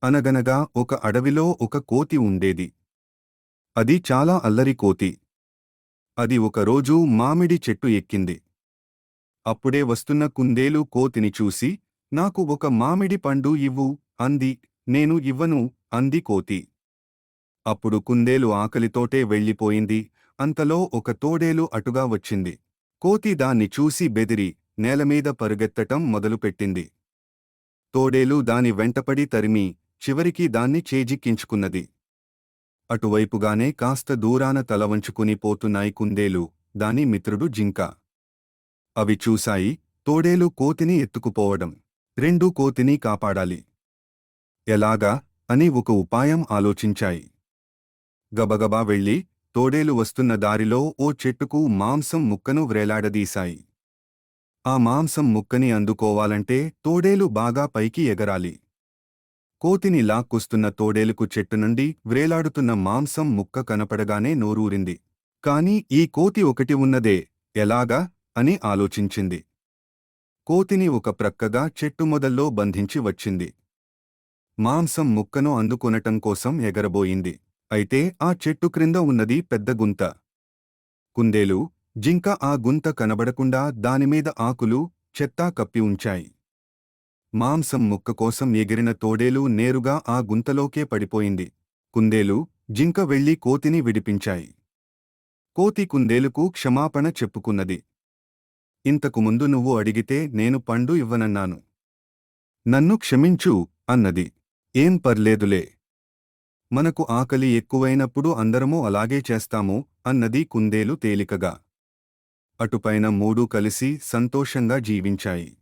అనగనగా ఒక అడవిలో ఒక కోతి ఉండేది. అది చాలా అల్లరి కోతి. అది ఒకరోజు మామిడి చెట్టు ఎక్కింది. అప్పుడే వస్తున్న కుందేలు కోతిని చూసి, నాకు ఒక మామిడి పండు ఇవ్వు అంది. నేను ఇవ్వను అంది కోతి. అప్పుడు కుందేలు ఆకలితోటే వెళ్ళిపోయింది. అంతలో ఒక తోడేలు అటుగా వచ్చింది. కోతి దాన్ని చూసి బెదిరి నేలమీద పరుగెత్తటం మొదలుపెట్టింది. తోడేలు దాని వెంటపడి తరిమి చివరికి దాన్ని చేజిక్కించుకున్నది. అటువైపుగానే కాస్త దూరాన తలవంచుకుని పోతున్నాయి కుందేలు, దాని మిత్రుడు జింక. అవి చూశాయి తోడేలు కోతిని ఎత్తుకుపోవడం. రెండూ కోతిని కాపాడాలి. ఎలాగా అని ఒక ఉపాయం ఆలోచించాయి. గబగబా వెళ్ళి తోడేలు వస్తున్న దారిలో ఓ చెట్టుకు మాంసం ముక్కను వ్రేలాడదీశాయి. ఆ మాంసం ముక్కని అందుకోవాలంటే తోడేలు బాగా పైకి ఎగరాలి. కోతిని లాక్కొస్తున్న తోడేలుకు చెట్టు నుండి వ్రేలాడుతున్న మాంసం ముక్క కనపడగానే నోరూరింది. కాని ఈ కోతి ఒకటి ఉన్నదే, ఎలాగా అని ఆలోచించింది. కోతిని ఒక ప్రక్కగా చెట్టు మొదల్లో బంధించి వచ్చింది. మాంసం ముక్కను అందుకొనటం కోసం ఎగరబోయింది. అయితే ఆ చెట్టు క్రింద ఉన్నది పెద్ద గుంత. కుందేలు, జింక ఆ గుంత కనబడకుండా దానిమీద ఆకులు, చెత్తా కప్పి ఉంచాయి. మాంసం ముక్క కోసం ఎగిరిన తోడేలు నేరుగా ఆ గుంతలోకే పడిపోయింది. కుందేలు, జింక వెళ్లి కోతిని విడిపించాయి. కోతి కుందేలుకు క్షమాపణ చెప్పుకున్నది. ఇంతకు ముందు నువ్వు అడిగితే నేను పండు ఇవ్వనన్నాను. నన్ను క్షమించు అన్నది. ఏం పర్లేదులే. మనకు ఆకలి ఎక్కువైనప్పుడు అందరమూ అలాగే చేస్తాము అన్నది కుందేలు తేలికగా. అటుపైన మూడూ కలిసి సంతోషంగా జీవించాయి.